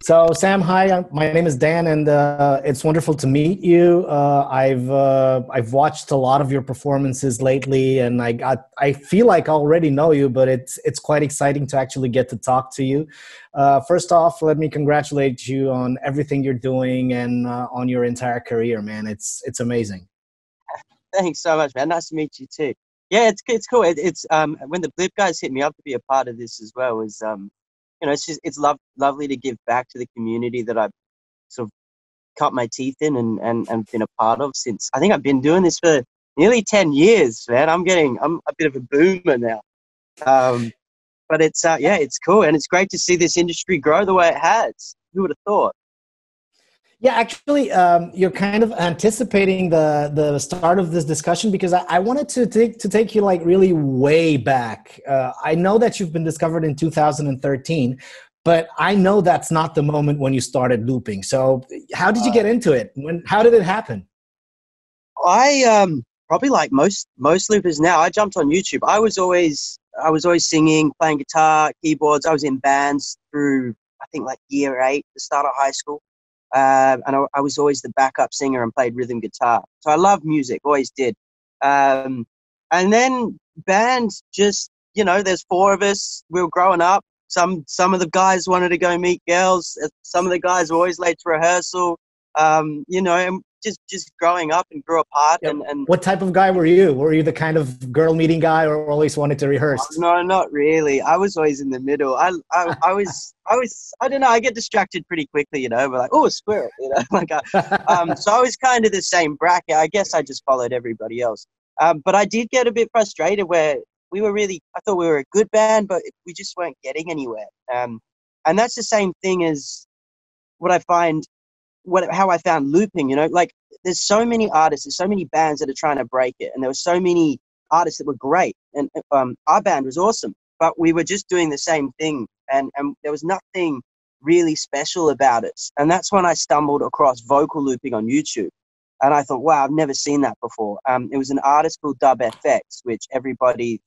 So, Sam, hi. My name is Dan, and it's wonderful to meet you. I've watched a lot of your performances lately, and I feel like I already know you, but it's quite exciting to actually get to talk to you. First off, let me congratulate you on everything you're doing and on your entire career, man. It's amazing. Thanks so much, man. Nice to meet you too. Yeah, it's cool. It's when the Blip guys hit me up to be a part of this as well, is it's lovely to give back to the community that I've sort of cut my teeth in and been a part of since. I think I've been doing this for nearly 10 years, man. I'm a bit of a boomer now. But it's cool, and it's great to see this industry grow the way it has. Who would have thought? Yeah, actually, you're kind of anticipating the start of this discussion, because I wanted to take you like really way back. I know that you've been discovered in 2013, but I know that's not the moment when you started looping. So how did you get into it? How did it happen? I probably like most loopers now. I jumped on YouTube. I was always singing, playing guitar, keyboards. I was in bands through, I think, like year 8, the start of high school. And I was always the backup singer and played rhythm guitar. So I love music, always did. And then bands, just, there's 4 of us. We were growing up. Some of the guys wanted to go meet girls. Some of the guys were always late to rehearsal. And just growing up and grew apart. Yeah. And what type of guy were you? Were you the kind of girl meeting guy, or always wanted to rehearse? No, not really. I was always in the middle. I don't know. I get distracted pretty quickly, but like, oh, a squirrel, like, so I was kind of the same bracket. I guess I just followed everybody else. But I did get a bit frustrated where I thought we were a good band, but we just weren't getting anywhere. And that's the same thing as what I find, how I found looping, like there's so many artists, there's so many bands that are trying to break it. And there were so many artists that were great. And our band was awesome, but we were just doing the same thing. And there was nothing really special about it. And that's when I stumbled across vocal looping on YouTube. And I thought, wow, I've never seen that before. It was an artist called Dub.FX, which everybody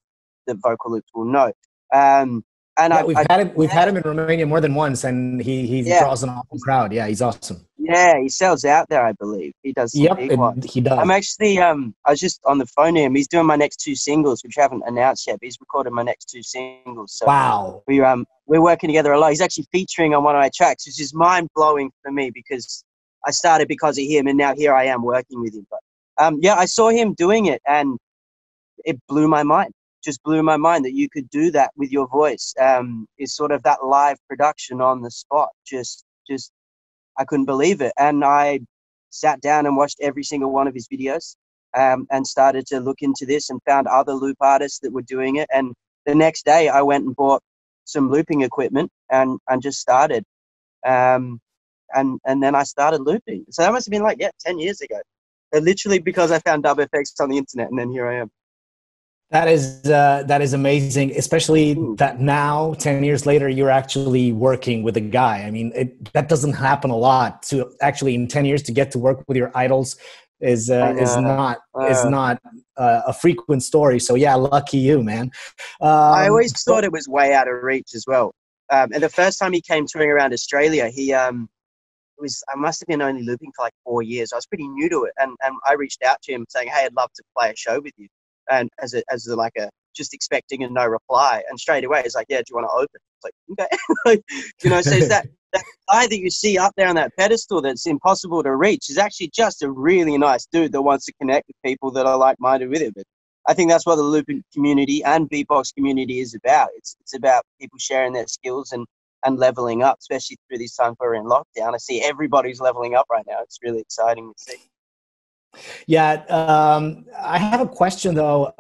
that vocal loops will know. And yeah, we've had him in Romania more than once, and he draws an awesome crowd. Yeah, he's awesome. Yeah, he sells out there, I believe. He does some big ones. He does. I'm actually I was just on the phone to him. He's doing my next 2 singles, which I haven't announced yet, but he's recorded my next 2 singles. So wow. We're working together a lot. He's actually featuring on one of my tracks, which is mind blowing for me, because I started because of him and now here I am working with him. But I saw him doing it and it blew my mind. Just blew my mind that you could do that with your voice. Is sort of that live production on the spot. Just I couldn't believe it. And I sat down and watched every single one of his videos, and started to look into this and found other loop artists that were doing it. And the next day I went and bought some looping equipment and just started. And then I started looping. So that must have been 10 years ago. Literally because I found Dub.FX on the internet, and then here I am. That is amazing, especially that now, 10 years later, you're actually working with a guy. I mean, that doesn't happen a lot. To actually in 10 years to get to work with your idols is not a frequent story. So yeah, lucky you, man. I always thought it was way out of reach as well. And the first time he came touring around Australia, I must have been only looping for 4 years. I was pretty new to it, and I reached out to him saying, "Hey, I'd love to play a show with you." And as just expecting a no reply, and straight away he's like, "Yeah, do you want to open?" It's like, okay. So it's that guy that you see up there on that pedestal that's impossible to reach is actually just a really nice dude that wants to connect with people that are like-minded with him. But I think that's what the looping community and beatbox community is about. It's about people sharing their skills and leveling up, especially through these times where we're in lockdown. I see everybody's leveling up right now. It's really exciting to see. Yeah, I have a question though.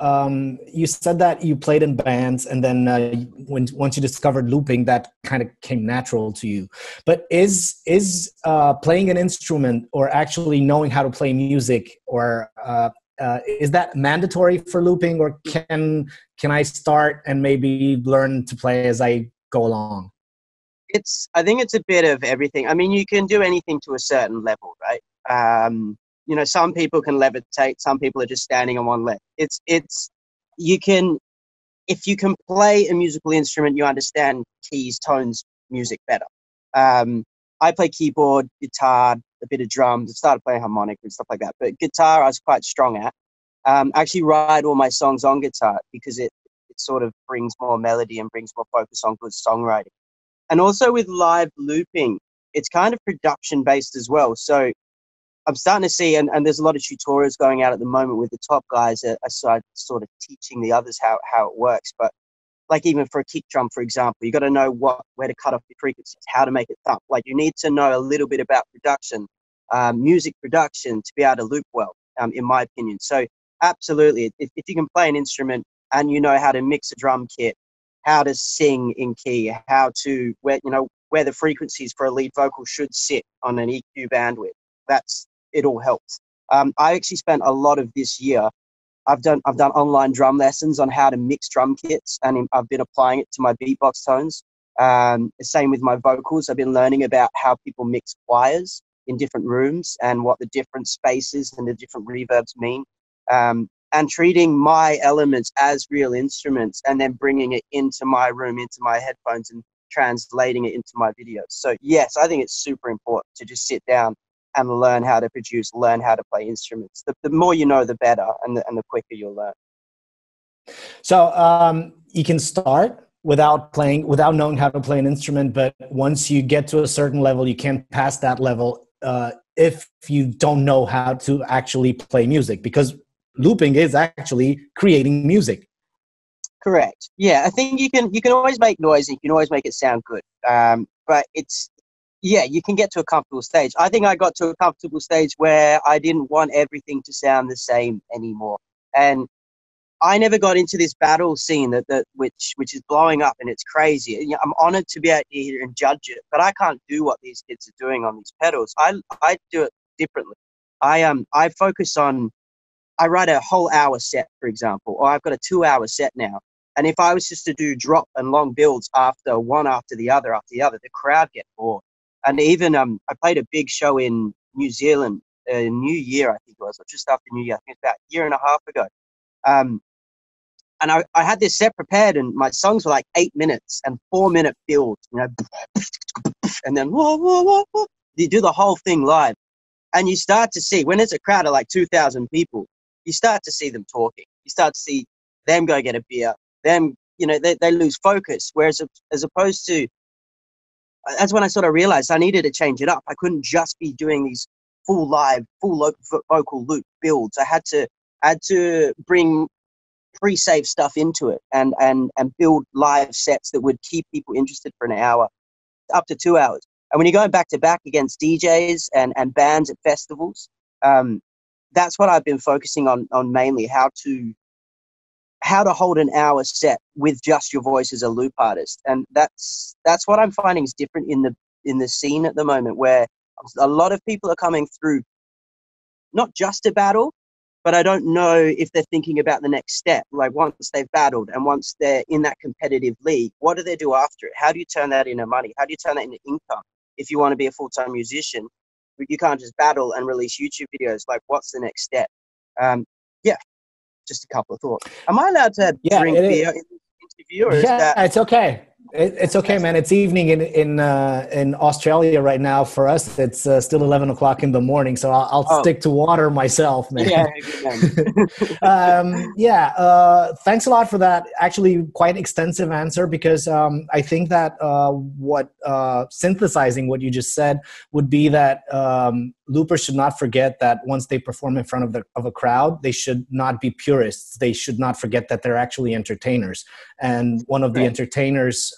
You said that you played in bands, and then once you discovered looping, that kind of came natural to you. But is playing an instrument, or actually knowing how to play music, or is that mandatory for looping, or can I start and maybe learn to play as I go along? I think it's a bit of everything. I mean, you can do anything to a certain level, right? Some people can levitate, some people are just standing on one leg. It if you can play a musical instrument, you understand keys, tones, music better. I play keyboard, guitar, a bit of drums. I started playing harmonica and stuff like that. But guitar, I was quite strong at. I actually write all my songs on guitar because it sort of brings more melody and brings more focus on good songwriting. And also with live looping, it's kind of production based as well. So I'm starting to see, and there's a lot of tutorials going out at the moment with the top guys are sort of teaching the others how it works. But like even for a kick drum, for example, you got to know where to cut off the frequencies, how to make it thump. Like you need to know a little bit about production, music production to be able to loop well, in my opinion. So absolutely, if you can play an instrument and you know how to mix a drum kit, how to sing in key, how to where the frequencies for a lead vocal should sit on an EQ bandwidth, it all helps. I actually spent a lot of this year. I've done online drum lessons on how to mix drum kits, and I've been applying it to my beatbox tones. The same with my vocals. I've been learning about how people mix choirs in different rooms and what the different spaces and the different reverbs mean, and treating my elements as real instruments and then bringing it into my room, into my headphones, and translating it into my videos. So yes, I think it's super important to just sit down and learn how to produce, learn how to play instruments. The more you know, the better, and the quicker you'll learn. So you can start without knowing how to play an instrument, but once you get to a certain level, you can't pass that level if you don't know how to actually play music, because looping is actually creating music. Correct. Yeah, I think you can always make noise, and you can always make it sound good. But you can get to a comfortable stage. I think I got to a comfortable stage where I didn't want everything to sound the same anymore. And I never got into this battle scene which is blowing up, and it's crazy. I'm honored to be out here and judge it, but I can't do what these kids are doing on these pedals. I do it differently. I focus on, I write a whole hour set, for example, or I've got a 2-hour set now. And if I was just to do drop and long builds after the other, the crowd get bored. And even I played a big show in New Zealand, New Year, I think it was, or just after New Year, I think about a year and a half ago. And I had this set prepared, and my songs were like 8 minutes and 4-minute builds, and then whoa, whoa, whoa, whoa. You do the whole thing live, and you start to see, when there's a crowd of like 2,000 people, you start to see them talking. You start to see them go get a beer. Them, they lose focus. Whereas as opposed to, that's when I sort of realized I needed to change it up. I couldn't just be doing these full vocal loop builds. I had to bring pre-save stuff into it and build live sets that would keep people interested for an hour, up to 2 hours. And when you're going back to back against DJs and bands at festivals, that's what I've been focusing on mainly, how to hold an hour set with just your voice as a loop artist. And that's what I'm finding is different in the scene at the moment, where a lot of people are coming through not just to battle, but I don't know if they're thinking about the next step. Like once they've battled and once they're in that competitive league, what do they do after it? How do you turn that into money? How do you turn that into income? If you want to be a full-time musician, you can't just battle and release YouTube videos. Like, what's the next step? Just a couple of thoughts. Am I allowed to drink beer in this interview? Or is that... it's okay. It's okay, man. It's evening in Australia right now. For us, it's still 11 o'clock in the morning. So I'll stick to water myself, man. Thanks a lot for that. Actually, quite extensive answer, because I think that synthesizing what you just said would be that loopers should not forget that once they perform in front of a crowd, they should not be purists. They should not forget that they're actually entertainers. And one of the entertainers'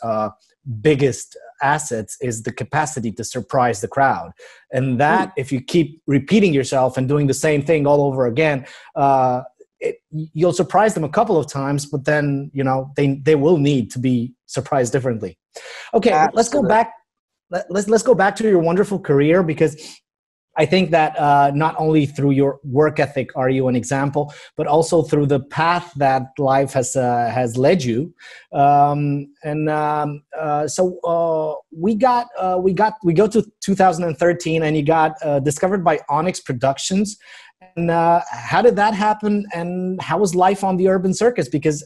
biggest assets is the capacity to surprise the crowd. And that, if you keep repeating yourself and doing the same thing all over again, you'll surprise them a couple of times, but then, they will need to be surprised differently. Okay, Absolutely. Let's go back. Let's go back to your wonderful career, because I think that not only through your work ethic are you an example, but also through the path that life has led you. So we go to 2013, and you got discovered by Onyx Productions, And how did that happen? And how was life on the Urban Circus? Because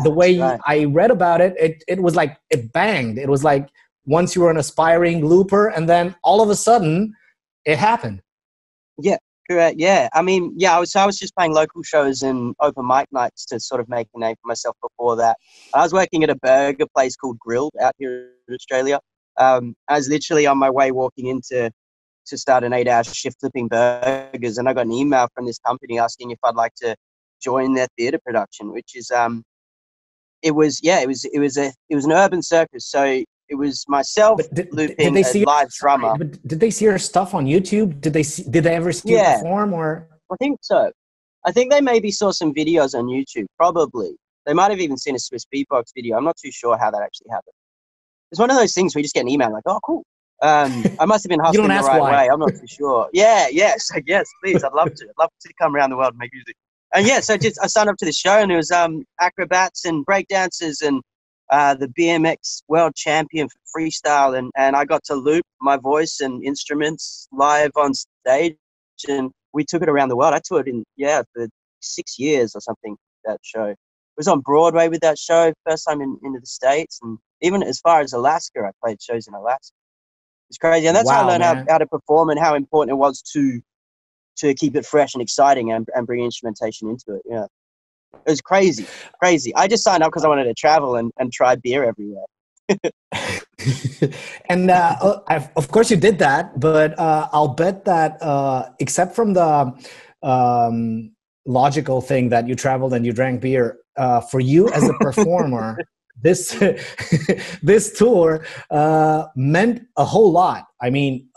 the way right. I read about it, it was like it banged. It was like once you were an aspiring looper, and then all of a sudden, it happened. Yeah, correct. Yeah, I mean, yeah, I was just playing local shows and open mic nights to sort of make a name for myself before that. I was working at a burger place called Grilled out here in Australia. I was literally on my way walking into to start an 8-hour shift flipping burgers, and I got an email from this company asking if I'd like to join their theatre production, which is it was an urban circus, so it was myself But did looping they a see your, live sorry, drummer. but did they see your stuff on YouTube? Did they ever see you Yeah, perform or? I think so. I think they maybe saw some videos on YouTube, probably. They might have even seen a Swiss beatbox video. I'm not too sure how that actually happened. It's one of those things where you just get an email like, oh, cool. I must have been You don't hustling the ask right why. way. I'm not too sure. Yeah, yes, I guess, please. I'd love to. I'd love to come around the world and make music. And yeah, so I signed up to the show, and it was acrobats and breakdancers and the BMX world champion for freestyle, and I got to loop my voice and instruments live on stage, and we took it around the world. I toured for 6 years or something. That show, it was on Broadway with that show, first time into the States, and even as far as Alaska, I played shows in Alaska. It's crazy, and that's how I Wow, learned man. how to perform and how important it was to keep it fresh and exciting and bring instrumentation into it. Yeah, it was crazy, crazy. I just signed up because I wanted to travel and try beer everywhere. And of course you did that, but I'll bet that except from the logical thing that you traveled and you drank beer, for you as a performer, this this tour meant a whole lot. I mean,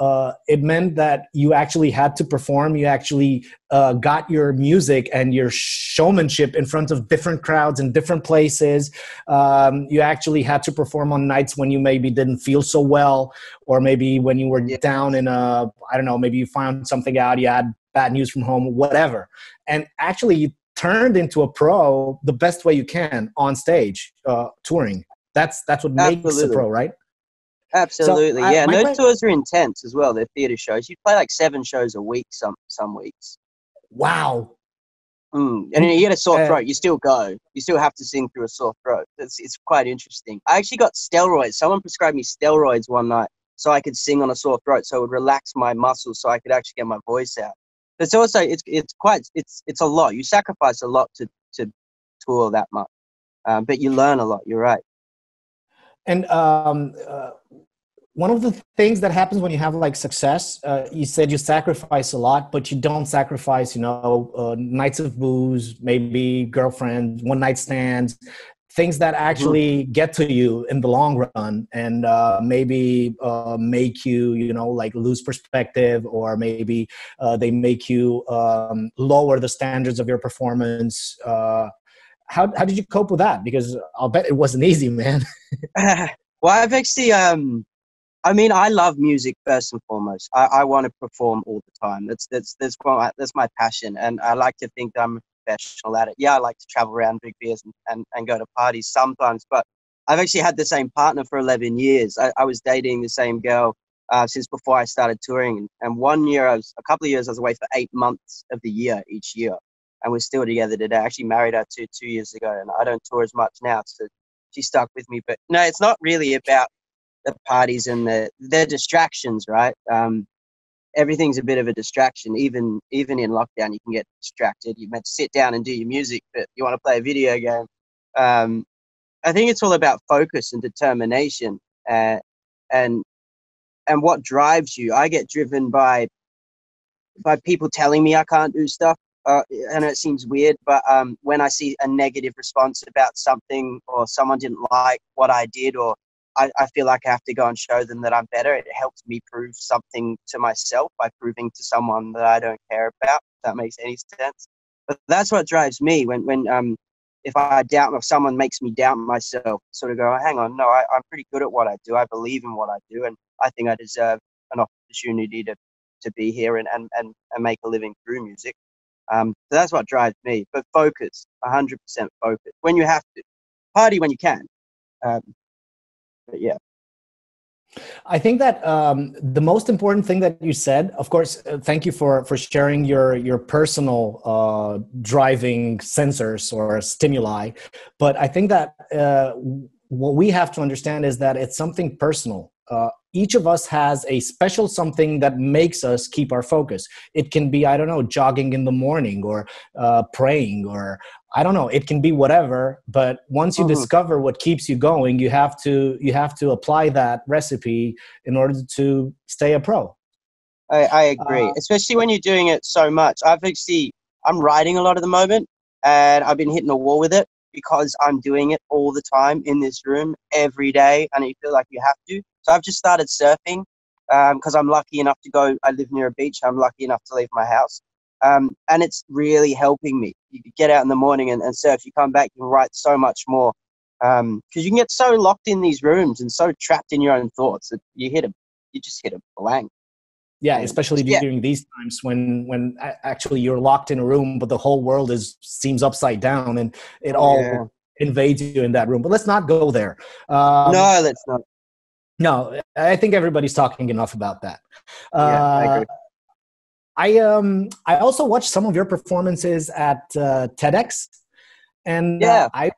it meant that you actually had to perform. You actually got your music and your showmanship in front of different crowds in different places. You actually had to perform on nights when you maybe didn't feel so well, or maybe when you were Yeah, down in a, I don't know, maybe you found something out, you had bad news from home, whatever. And actually you turned into a pro the best way you can on stage, touring. That's what makes a absolutely. pro, right? So Absolutely, yeah. And my those question, tours are intense as well. They're theater shows. You play like 7 shows a week some weeks. wow. And you get a sore Uh, throat, you still go. You still have to sing through a sore throat. It's quite interesting. I actually got steroids. Someone prescribed me steroids one night so I could sing on a sore throat, so it would relax my muscles, so I could actually get my voice out. It's also it's a lot. You sacrifice a lot to tour that much, but you learn a lot. You're right. and one of the things that happens when you have like success, you said you sacrifice a lot, but you don't sacrifice, nights of booze, maybe girlfriends, one night stands, things that Hmm. actually get to you in the long run, and maybe make you, like lose perspective, or maybe they make you lower the standards of your performance. How did you cope with that? Because I'll bet it wasn't easy, man. Well, I've actually I mean, I love music first and foremost. I want to perform all the time. That's my passion, and I like to think that I'm a professional at it. Yeah, I like to travel around, drink beers, and go to parties sometimes. But I've actually had the same partner for 11 years. I was dating the same girl since before I started touring, and a couple of years, I was away for 8 months of the year each year, and we're still together today. I actually married her two years ago, and I don't tour as much now, so she stuck with me. But no, it's not really about the parties and the distractions, right? Everything's a bit of a distraction. Even in lockdown, you can get distracted. You're meant to sit down and do your music, but you want to play a video game. Um, I think it's all about focus and determination, and and what drives you. I get driven by people telling me I can't do stuff. And it seems weird, but when I see a negative response about something, or someone didn't like what I did, or I feel like I have to go and show them that I'm better, it helps me prove something to myself by proving to someone that I don't care about, if that makes any sense. But that's what drives me when if I doubt, if someone makes me doubt myself, sort of go, oh, hang on, no, I'm pretty good at what I do. I believe in what I do, and I think I deserve an opportunity to be here and make a living through music. So that's what drives me. But focus, 100% focus. When you have to, party when you can. Um, but yeah. I think that the most important thing that you said, of course, thank you for sharing your personal driving sensors or stimuli. But I think that what we have to understand is that it's something personal. Each of us has a special something that makes us keep our focus. It can be, I don't know, jogging in the morning or praying, or I don't know, it can be whatever. But once you discover what keeps you going, you have to apply that recipe in order to stay a pro. I agree, especially when you're doing it so much. I'm writing a lot at the moment, and I've been hitting a wall with it because I'm doing it all the time in this room every day, and you feel like you have to. So I've just started surfing because I'm lucky enough to go. I live near a beach. I'm lucky enough to leave my house, and it's really helping me. You get out in the morning and surf. You come back, you can write so much more because you can get so locked in these rooms and so trapped in your own thoughts that you just hit a blank. Yeah, especially during these times when actually you're locked in a room, but the whole world seems upside down, and it all invades you in that room. But let's not go there. No, let's not. No, I think everybody's talking enough about that. I agree. I also watched some of your performances at TEDx, and I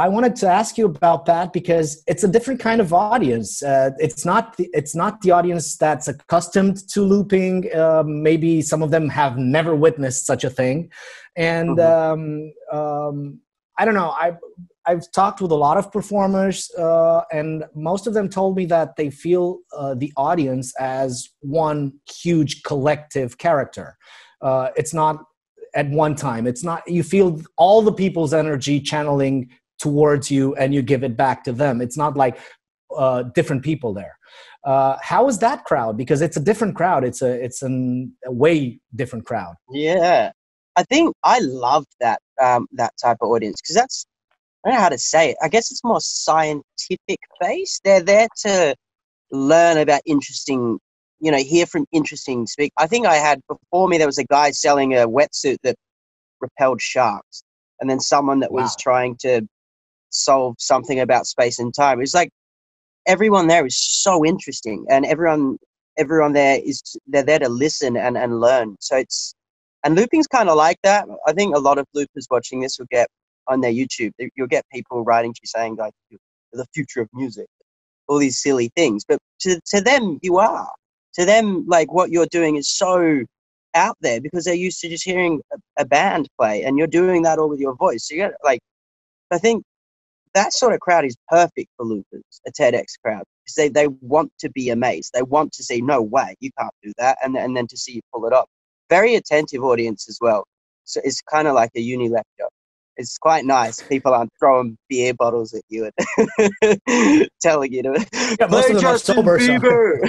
wanted to ask you about that because it's a different kind of audience. It's not the audience that's accustomed to looping. Maybe some of them have never witnessed such a thing, and I don't know. I've talked with a lot of performers, and most of them told me that they feel the audience as one huge collective character. It's not at one time. It's not. You feel all the people's energy channeling towards you, and you give it back to them. It's not like different people there. How is that crowd? Because it's a different crowd. It's a way different crowd. Yeah, I think I love that type of audience because I don't know how to say it. I guess it's more scientific based. They're there to learn about interesting, hear from interesting speak. I think before me, there was a guy selling a wetsuit that repelled sharks, and then someone that was trying to solve something about space and time. It's like everyone there is so interesting, and everyone there they're there to listen and learn. So and looping's kind of like that. I think a lot of loopers watching this will get on their YouTube. You'll get people writing to you saying like the future of music, all these silly things. But to them, you are. To them, like what you're doing is so out there because they're used to just hearing a band play, and you're doing that all with your voice. So you get I think that sort of crowd is perfect for loopers, a TEDx crowd, because they want to be amazed. They want to say, no way, you can't do that, and then to see you pull it off. Very attentive audience as well. So it's kind of like a uni lecture. It's quite nice. People aren't throwing beer bottles at you and telling you to play Justin Bieber.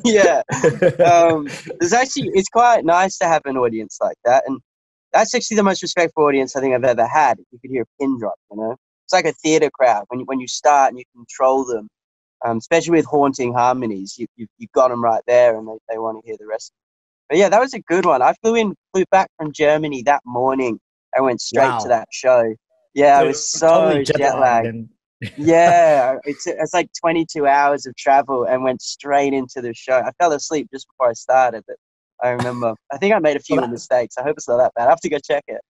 Yeah. It's quite nice to have an audience like that. And that's actually the most respectful audience I think I've ever had. You could hear a pin drop, It's like a theater crowd. When you start and you control them, especially with haunting harmonies, you've got them right there, and they want to hear the rest. But yeah, that was a good one. I flew back from Germany that morning. I went straight to that show. Yeah, I was so totally jet lagged. Yeah, it's like 22 hours of travel and went straight into the show. I fell asleep just before I started, but I remember. I think I made a few mistakes. I hope it's not that bad. I have to go check it.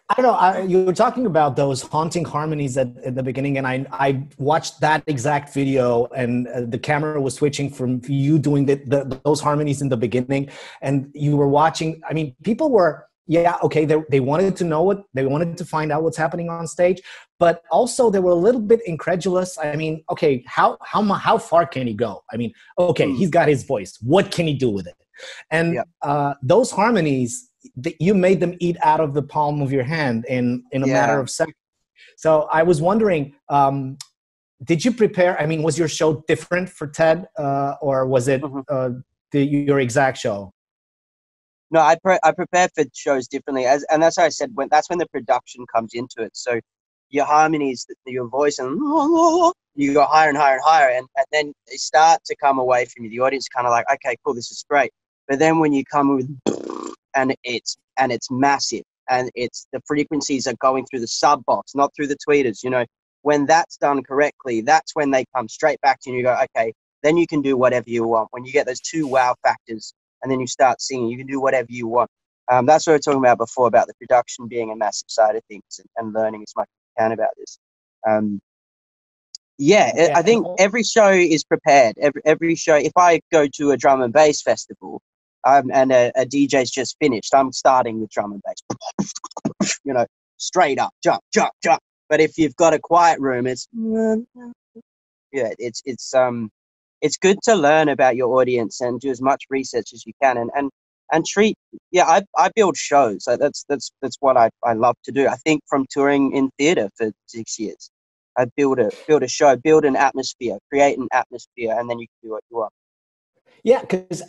I don't know. You were talking about those haunting harmonies at the beginning, and I watched that exact video, and the camera was switching from you doing those harmonies in the beginning, and you were watching. I mean, people were. Yeah, okay, they wanted to know they wanted to find out what's happening on stage, but also they were a little bit incredulous. I mean, okay, how far can he go? I mean, okay, he's got his voice. What can he do with it? And those harmonies, you made them eat out of the palm of your hand in a matter of seconds. So I was wondering, did you prepare? I mean, was your show different for TED, or was it your exact show? No, I prepare for shows differently, and that's how I said that's when the production comes into it. So your harmonies, your voice, and you go higher and higher and higher, and then they start to come away from you. The audience kind of like, okay, cool, this is great. But then when you come with and it's massive, and the frequencies are going through the sub box, not through the tweeters. When that's done correctly, that's when they come straight back to you. And you go, okay, then you can do whatever you want. When you get those two wow factors and then you start singing, you can do whatever you want. That's what we were talking about before, about the production being a massive side of things, and learning as much as you can about this. I think every show is prepared. Every show, if I go to a drum and bass festival and a DJ's just finished, I'm starting with drum and bass, straight up, jump, jump, jump. But if you've got a quiet room, it's good to learn about your audience and do as much research as you can, and treat. I build shows. So that's what I love to do. I think from touring in theater for 6 years, I build a show, build an atmosphere, create an atmosphere, and then you can do what you want. Yeah, because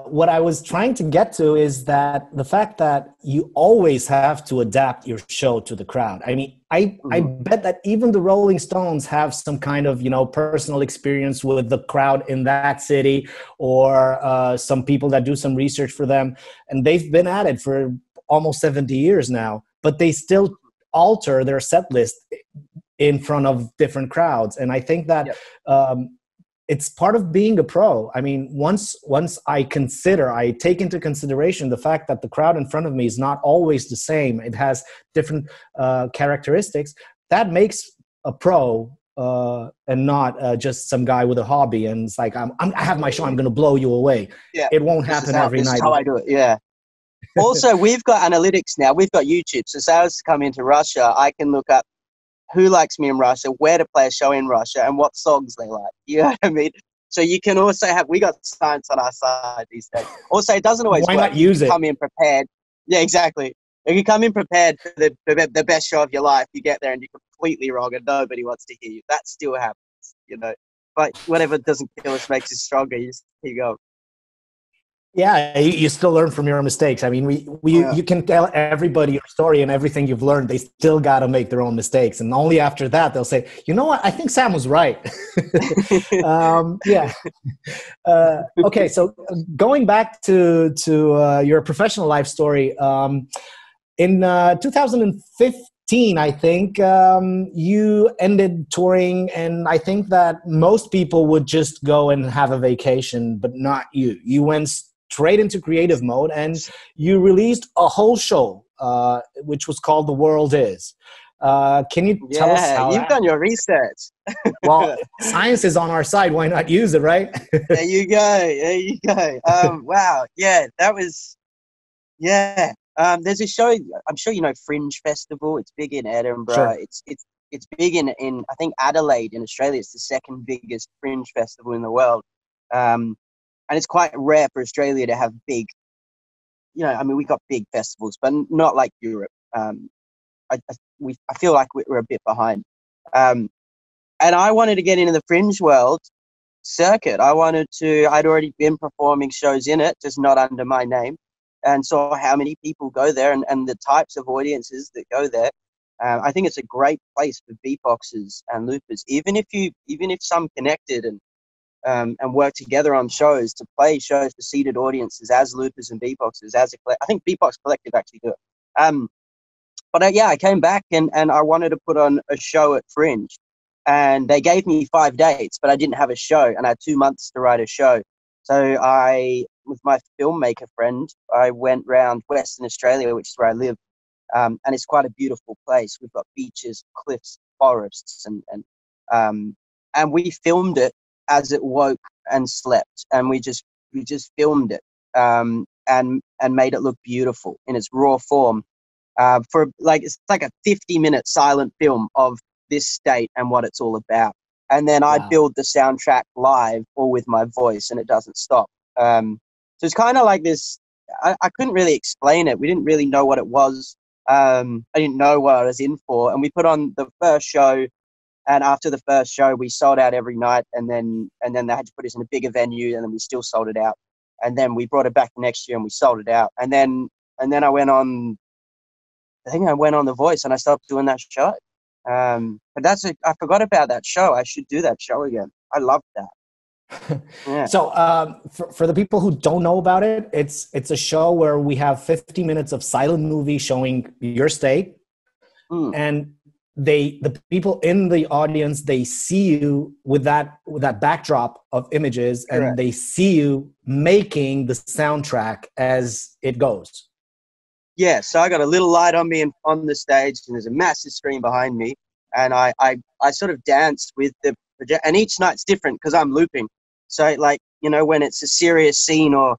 what I was trying to get to is that the fact that you always have to adapt your show to the crowd. I mean, I bet that even the Rolling Stones have some kind of, personal experience with the crowd in that city, or some people that do some research for them. And they've been at it for almost 70 years now, but they still alter their set list in front of different crowds. And I think that... Yep. It's part of being a pro. I mean, once I take into consideration the fact that the crowd in front of me is not always the same. It has different characteristics. That makes a pro and not just some guy with a hobby. And it's like, I have my show, I'm going to blow you away. Yeah. It won't happen every night. This is how I do it, yeah. Also, we've got analytics now. We've got YouTube. So say I was to come into Russia, I can look up who likes me in Russia, where to play a show in Russia, and what songs they like. You know what I mean? So you can also we got science on our side these days. Also, it doesn't always work. Why not use it? Come in prepared. Yeah, exactly. If you come in prepared for the best show of your life, you get there and you're completely wrong and nobody wants to hear you. That still happens, But whatever doesn't kill us makes us stronger. You just keep going. Yeah, you still learn from your mistakes. I mean, you can tell everybody your story and everything you've learned. They still got to make their own mistakes, and only after that they'll say, "You know what? I think Sam was right." Yeah. Okay, so going back to your professional life story, in 2015, I think you ended touring, and I think that most people would just go and have a vacation, but not you. You went straight into creative mode, and you released a whole show, which was called The World Is. Can you tell us how you've done your research? Well, science is on our side. Why not use it, right? There you go. Wow. Yeah, that was, yeah. There's a show, I'm sure you know, Fringe Festival. It's big in Edinburgh. Sure. It's big in I think Adelaide in Australia. It's the second biggest Fringe festival in the world. And it's quite rare for Australia to have big, we got big festivals, but not like Europe. I feel like we're a bit behind. And I wanted to get into the Fringe world circuit. I'd already been performing shows in it, just not under my name, and saw how many people go there and the types of audiences that go there. I think it's a great place for beatboxers and loopers, even if some connected and work together on shows to play shows for seated audiences as loopers and beatboxers. I think Beatbox Collective actually do it. But I came back and I wanted to put on a show at Fringe, and they gave me 5 dates, but I didn't have a show, and I had 2 months to write a show. So with my filmmaker friend, I went round Western Australia, which is where I live, and it's quite a beautiful place. We've got beaches, cliffs, forests, and we filmed it as it woke and slept, and we just filmed it and made it look beautiful in its raw form. It's like a 50-minute silent film of this state and what it's all about. And then I build the soundtrack live or with my voice, and it doesn't stop. So it's kind of like this. I couldn't really explain it. We didn't really know what it was. I didn't know what I was in for. And we put on the first show, and after the first show, we sold out every night. And then they had to put us in a bigger venue, and then we still sold it out. And then we brought it back the next year, and we sold it out. And then I went on. I think I went on The Voice, and I stopped doing that show. But I forgot about that show. I should do that show again. I loved that. Yeah. So for the people who don't know about it, it's a show where we have 50 minutes of silent movie showing your state. And the people in the audience, they see you with that backdrop of images, and Correct. they see you making the soundtrack as it goes. Yeah, so I got a little light on me and on the stage, and there's a massive screen behind me, and I sort of dance with the project, and each night's different because I'm looping. So like, you know, when it's a serious scene, or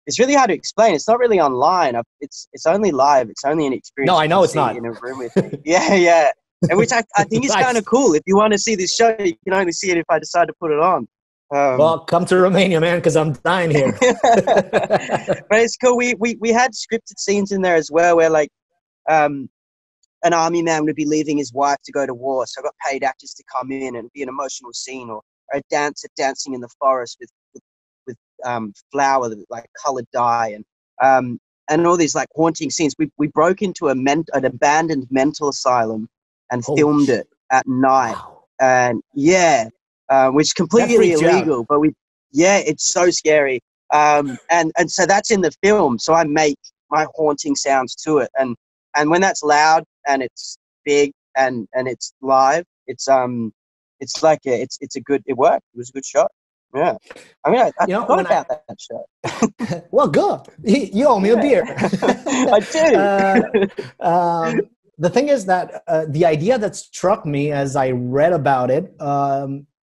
it's really hard to explain. It's not really online. It's only live. It's only an experience. No, I know it's not. In a room with me. Yeah. And which I think is Nice. kind of cool. If you want to see this show, you can only see it if I decide to put it on. Well, come to Romania, man, because I'm dying here. But it's cool. We had scripted scenes in there as well, where like an army man would be leaving his wife to go to war, so I got paid actors to come in, and it'd be an emotional scene, or a dancer dancing in the forest with flower, like colored dye, and all these like haunting scenes. We broke into an abandoned mental asylum and filmed it at night. Wow. And yeah, which is completely illegal, but it's so scary. And so that's in the film. So I make my haunting sounds to it, and when that's loud and it's big and it's live, it's like it's a good. It worked. It was a good shot. Yeah, I mean, I forgot about that show. Well, good. You owe me a beer. I do. The thing is that the idea that struck me as I read about it,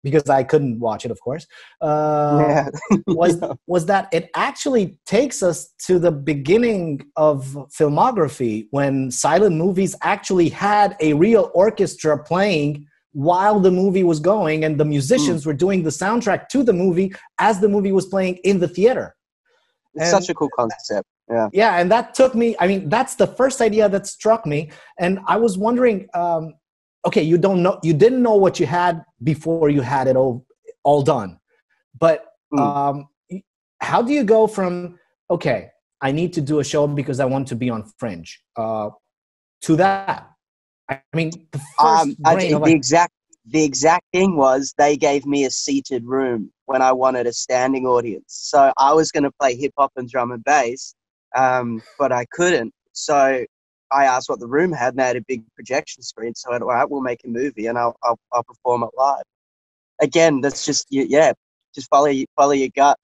because I couldn't watch it, of course, was that it actually takes us to the beginning of filmography, when silent movies actually had a real orchestra playing while the movie was going, and the musicians were doing the soundtrack to the movie as the movie was playing in the theater. It's such a cool concept. Yeah, and that took me, I mean, that's the first idea that struck me. And I was wondering, okay, you didn't know what you had before you had it all done. But how do you go from, okay, I need to do a show because I want to be on Fringe, to that? I mean, the exact thing was, they gave me a seated room when I wanted a standing audience. So I was going to play hip hop and drum and bass, but I couldn't. So I asked what the room had, and they had a big projection screen. So I went, all right, we'll make a movie, and I'll perform it live. Again, that's just just follow your gut.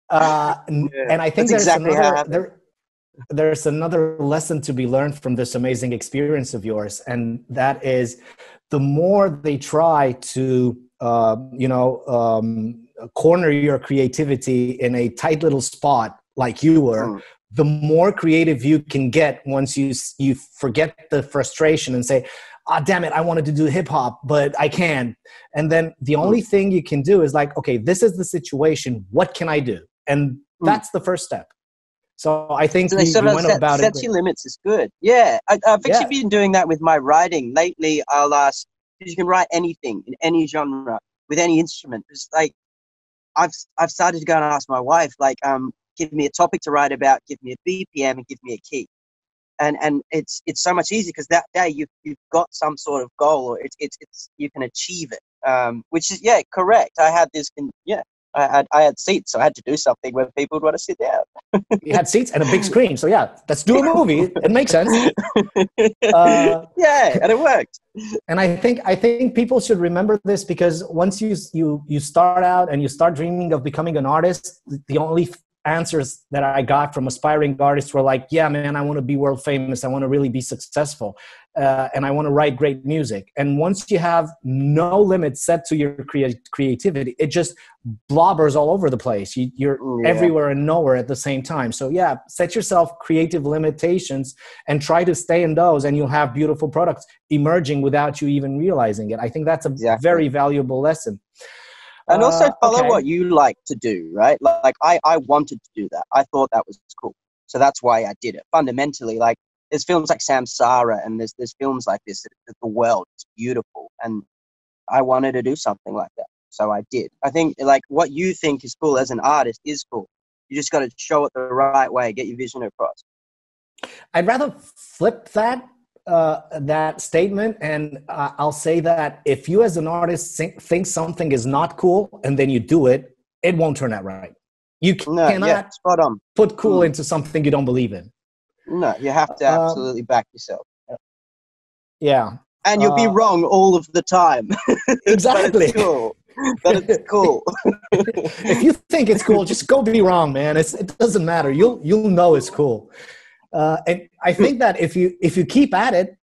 And I think there's another lesson to be learned from this amazing experience of yours, and that is, the more they try to corner your creativity in a tight little spot like you were, the more creative you can get once you forget the frustration and say, damn it, I wanted to do hip hop, but I can't. And then the only thing you can do is like, okay, this is the situation. What can I do? And that's the first step. So I think sets your limits is good. Yeah, I've actually been doing that with my writing lately. I'll ask, because you can write anything in any genre with any instrument. It's like I've started to go and ask my wife, like, give me a topic to write about, give me a BPM, and give me a key. And it's so much easier because that day you've got some sort of goal, or it's you can achieve it. Which is correct. I had this I had seats, so I had to do something where people would want to sit down. You had seats and a big screen, so let's do a movie. It makes sense. And it worked. And I think people should remember this, because once you start out and you start dreaming of becoming an artist, the only answers that I got from aspiring artists were like, yeah, man, I want to be world famous. I want to really be successful. And I want to write great music. And once you have no limit set to your creativity, it just blobbers all over the place. You're everywhere and nowhere at the same time. So set yourself creative limitations and try to stay in those, and you'll have beautiful products emerging without you even realizing it. I think that's a very valuable lesson. And also follow what you like to do, right? Like I wanted to do that. I thought that was cool. So that's why I did it. Fundamentally, like, there's films like Samsara, and there's films like this, The World. It's beautiful. And I wanted to do something like that. So I did. I think, like, what you think is cool as an artist is cool. You just got to show it the right way, get your vision across. I'd rather flip that statement, and I'll say that if you as an artist think something is not cool and then you do it, it won't turn out right. You cannot spot on. Put cool into something you don't believe in. No, you have to absolutely back yourself. Yeah. And you'll be wrong all of the time. Exactly. But it's cool. But it's cool. If you think it's cool, just go be wrong, man. It doesn't matter. You'll know it's cool. And I think that if you keep at it,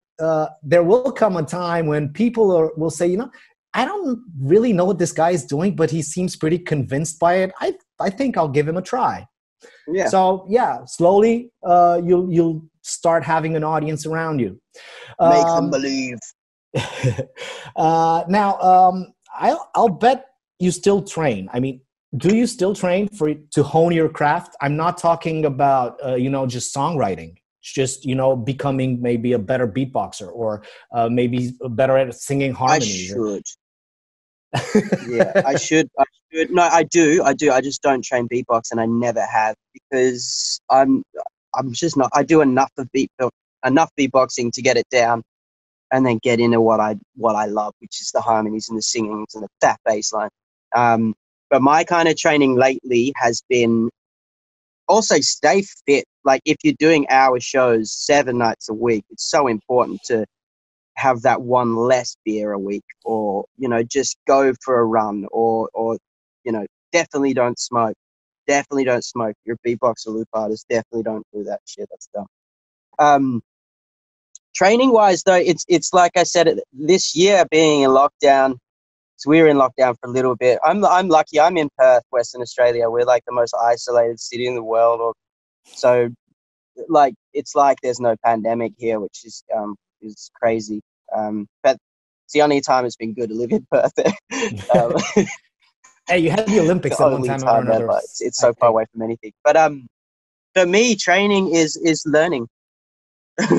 there will come a time when people will say, you know, I don't really know what this guy is doing, but he seems pretty convinced by it. I think I'll give him a try. Yeah. So yeah, slowly you'll start having an audience around you. Make them believe. Now, I'll bet you still train. I mean, do you still train to hone your craft? I'm not talking about just songwriting. It's just becoming maybe a better beatboxer, or maybe better at singing harmonies. I should. Yeah, I should. No, I do. I just don't train beatbox, and I never have, because I'm just not. I do enough beatboxing to get it down, and then get into what I love, which is the harmonies and the singings and that bass line. But my kind of training lately has been also stay fit. Like, if you're doing hour shows 7 nights a week, it's so important to have that one less beer a week, or just go for a run, or definitely don't smoke. Definitely don't smoke. You're a beatboxer, loop artist. Definitely don't do that shit. That's dumb. Training wise though, it's like I said, this year being in lockdown, so we were in lockdown for a little bit. I'm lucky. I'm in Perth, Western Australia. We're like the most isolated city in the world, so like it's like there's no pandemic here, which is crazy. But it's the only time it's been good to live in Perth. Hey, you had the Olympics at one time or another. It's so far away from anything. But for me, training is learning.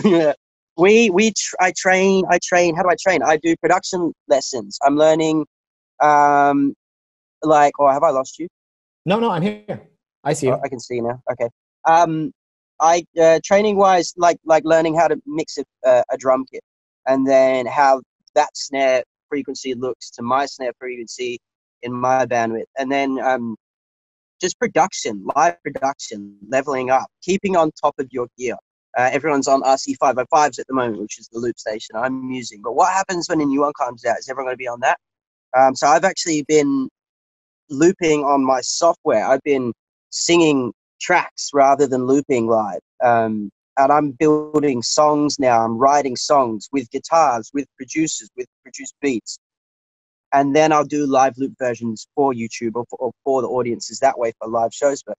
Yeah. I train. How do I train? I do production lessons. I'm learning. Have I lost you? No, I'm here. I see you. I can see you now. Okay. I training wise, like learning how to mix a drum kit, and then how that snare frequency looks to my snare frequency in my bandwidth, and then just live production, leveling up, keeping on top of your gear. Everyone's on RC505s at the moment, which is the loop station I'm using. But what happens when a new one comes out? Is everyone going to be on that? So I've actually been looping on my software. I've been singing tracks rather than looping live. And I'm building songs now. I'm writing songs with guitars, with producers, with produced beats. And then I'll do live loop versions for YouTube or for the audiences that way for live shows. But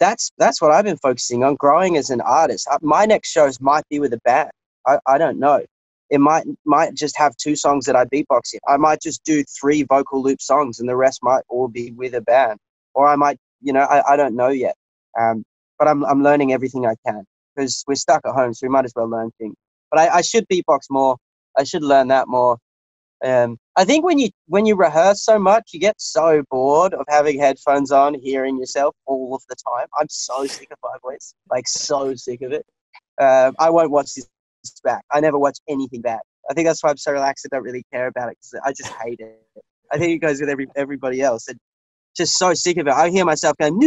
that's what I've been focusing on, growing as an artist. My next shows might be with a band. I don't know. It might just have 2 songs that I beatbox in. I might just do 3 vocal loop songs, and the rest might all be with a band. Or I might, I don't know yet. But I'm learning everything I can, because we're stuck at home, so we might as well learn things. But I should beatbox more. I should learn that more. I think when you rehearse so much, you get so bored of having headphones on, hearing yourself all of the time. I'm so sick of my voice, like so sick of it. I won't watch this back. I never watch anything back. I think that's why I'm so relaxed. I don't really care about it, because I just hate it. I think it goes with everybody else. And just so sick of it. I hear myself going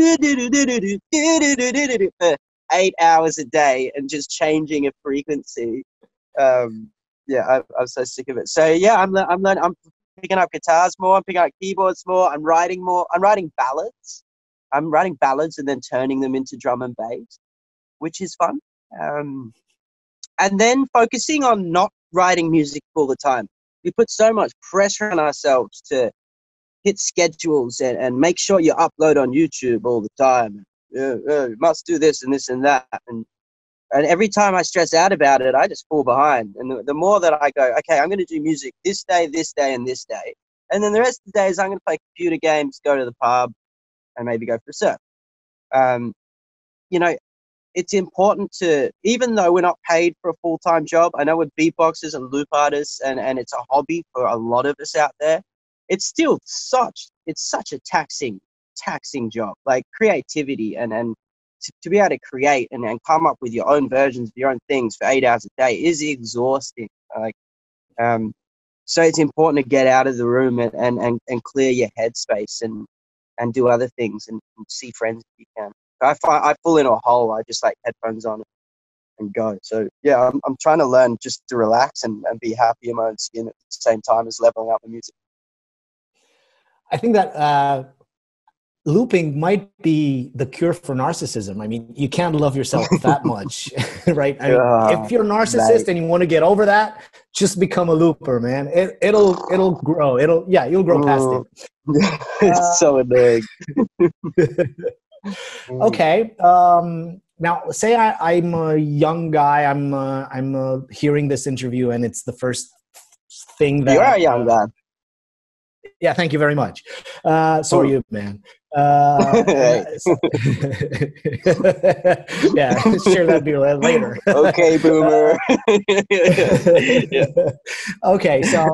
for 8 hours a day and just changing a frequency. Yeah, I'm so sick of it. So yeah, I'm learning. I'm picking up guitars more. I'm picking up keyboards more. I'm writing more. I'm writing ballads. I'm writing ballads and then turning them into drum and bass, which is fun. And then focusing on not writing music all the time. We put so much pressure on ourselves to hit schedules and make sure you upload on YouTube all the time. You must do this and this and that. And every time I stress out about it, I just fall behind. And the more that I go, okay, I'm going to do music this day, and this day. And then the rest of the days, I'm going to play computer games, go to the pub, and maybe go for a surf. It's important to, even though we're not paid for a full-time job, I know we're beatboxers and loop artists, and it's a hobby for a lot of us out there. It's still such a taxing job, like creativity and to be able to create and come up with your own versions of your own things for 8 hours a day is exhausting. So it's important to get out of the room and clear your headspace and do other things and see friends if you can. I fall into a hole. I just like headphones on. and go. So yeah, I'm trying to learn just to relax and be happy in my own skin at the same time as leveling up the music. I think that looping might be the cure for narcissism. I mean, you can't love yourself that much, right? I mean, if you're a narcissist and you want to get over that, just become a looper, man. It'll grow. You'll grow past it. It's so annoying. Okay. Now, say I'm a young guy. I'm hearing this interview, and it's the first thing that you are a young guy. Yeah, thank you very much. So are you, man. Hey. Yeah, share that deal later. Okay, boomer. Yeah. Okay, so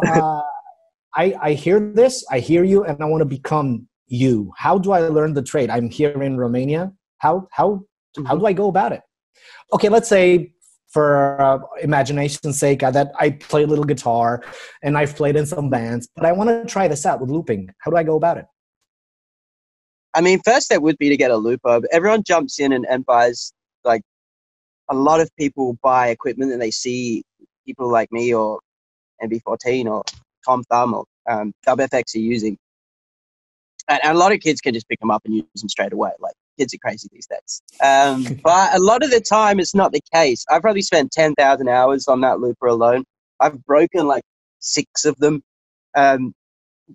I hear this, I hear you, and I want to become you. How do I learn the trade? I'm here in Romania. How do I go about it? Okay, let's say for imagination's sake that I play a little guitar and I've played in some bands, but I want to try this out with looping. How do I go about it? I mean, first step would be to get a looper. Everyone jumps in and buys, like, a lot of people buy equipment and they see people like me or MB14 or Tom Thumb or DubFX are using. And a lot of kids can just pick them up and use them straight away. Like, kids are crazy these days. But a lot of the time, it's not the case. I've probably spent 10,000 hours on that looper alone. I've broken like 6 of them.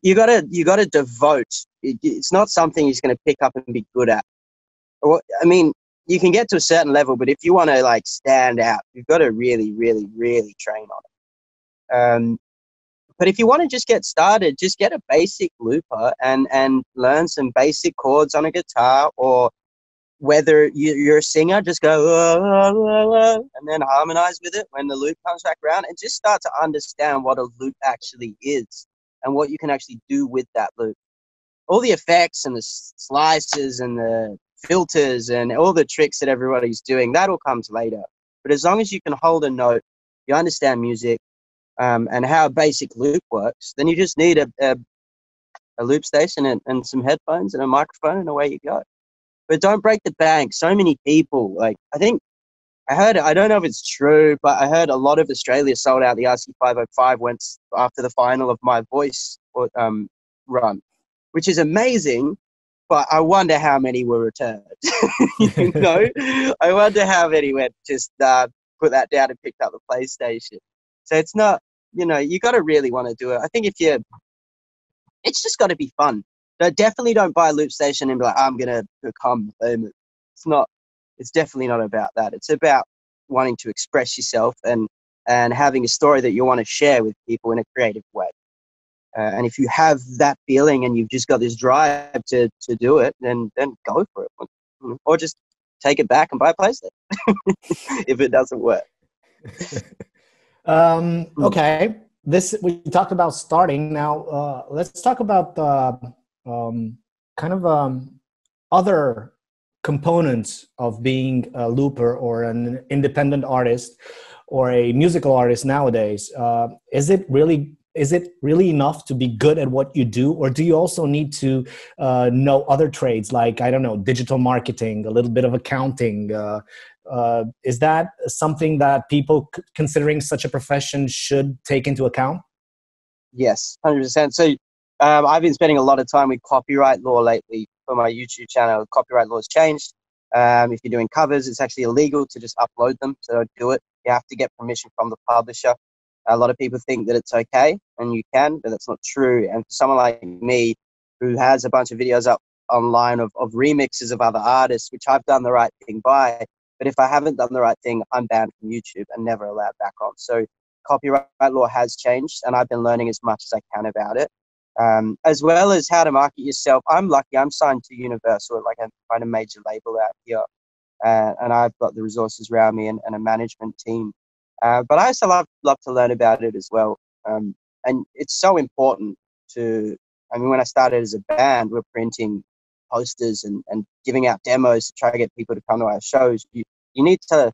You gotta devote. It's not something you're just gonna pick up and be good at. I mean, you can get to a certain level, but if you want to like stand out, you've got to really, really, really train on it. But if you want to just get started, just get a basic looper and learn some basic chords on a guitar, or whether you're a singer, just go and then harmonize with it when the loop comes back around, and just start to understand what a loop actually is and what you can actually do with that loop. All the effects and the slices and the filters and all the tricks that everybody's doing, that all comes later. But as long as you can hold a note, you understand music, and how a basic loop works, then you just need a loop station and some headphones and a microphone, and away you go. But don't break the bank. So many people, like, I think I heard, I don't know if it's true, but I heard a lot of Australia sold out the RC505 once after the final of My Voice run, which is amazing. But I wonder how many were returned. You know, I wonder how many went just put that down and picked up the PlayStation. So it's not, you got to really want to do it. I think it's just got to be fun. Definitely don't buy a loop station and be like, I'm going to become famous. It's definitely not about that. It's about wanting to express yourself and having a story that you want to share with people in a creative way. And if you have that feeling and you've just got this drive to do it, then go for it. Or just take it back and buy a PlayStation if it doesn't work. Okay. We talked about starting. Now, let's talk about other components of being a looper or an independent artist or a musical artist nowadays. Is it really enough to be good at what you do, or do you also need to know other trades, like, I don't know, digital marketing, a little bit of accounting? Is that something that people considering such a profession should take into account? Yes, 100%. So I've been spending a lot of time with copyright law lately for my YouTube channel. Copyright law has changed. If you're doing covers, it's actually illegal to just upload them. So don't do it. You have to get permission from the publisher. A lot of people think that it's okay, and you can, but that's not true. And for someone like me, who has a bunch of videos up online of remixes of other artists, which I've done the right thing by, but if I haven't done the right thing, I'm banned from YouTube and never allowed back on. So copyright law has changed, and I've been learning as much as I can about it, as well as how to market yourself. I'm lucky. I'm signed to Universal, like a major label out here, and I've got the resources around me and a management team. But I also love to learn about it as well. And it's so important when I started as a band, we're printing posters and giving out demos to try to get people to come to our shows. You need to,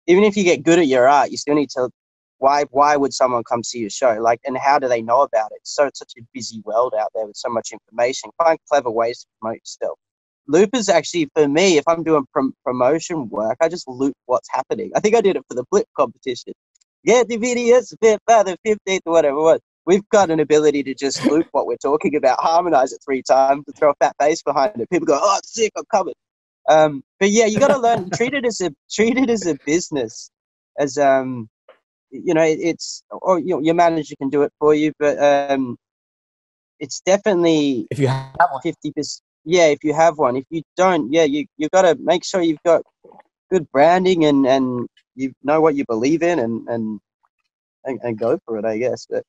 even if you get good at your art, you still need to, why would someone come see your show? Like, and how do they know about it? So it's such a busy world out there with so much information. Find clever ways to promote yourself. loopers actually, for me, if I'm doing promotion work, I just loop what's happening. I think I did it for the Blip competition. Get the videos by the 15th or whatever it was. We've got an ability to just loop what we're talking about, harmonize it 3 times, and throw a fat bass behind it. People go, "Oh, sick! I'm coming." But yeah, you got to learn. Treat it as a business, as it's, or your manager can do it for you, but it's definitely If you have one. 50%. Yeah, if you have one. If you don't, yeah, you got to make sure you've got good branding and you know what you believe in and go for it, I guess. But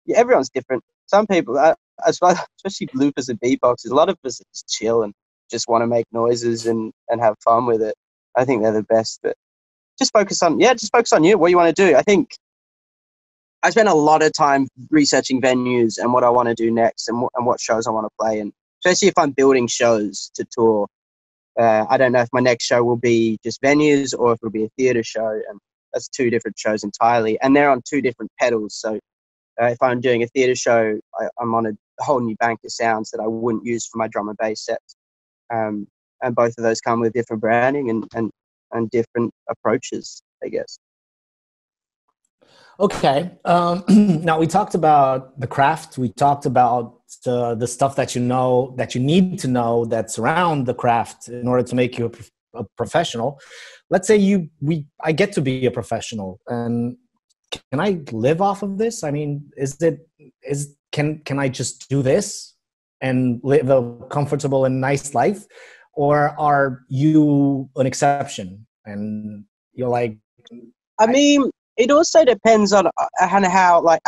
yeah, everyone's different. Some people, especially loopers and beatboxers, a lot of us just chill and just want to make noises and have fun with it. I think they're the best. But just focus on you, what you want to do. I think I spend a lot of time researching venues and what I want to do next and what shows I want to play. And especially if I'm building shows to tour, I don't know if my next show will be just venues or if it'll be a theatre show. And that's 2 different shows entirely. And they're on 2 different pedals. So if I'm doing a theatre show, I'm on a whole new bank of sounds that I wouldn't use for my drum and bass sets. And both of those come with different branding and different approaches, I guess. Okay. Now we talked about the craft. We talked about the stuff that you need to know that's around the craft in order to make you a professional. Let's say I get to be a professional, and can I live off of this? I mean, can I just do this and live a comfortable and nice life, or are you an exception? And you're like, I mean, it also depends on how, like,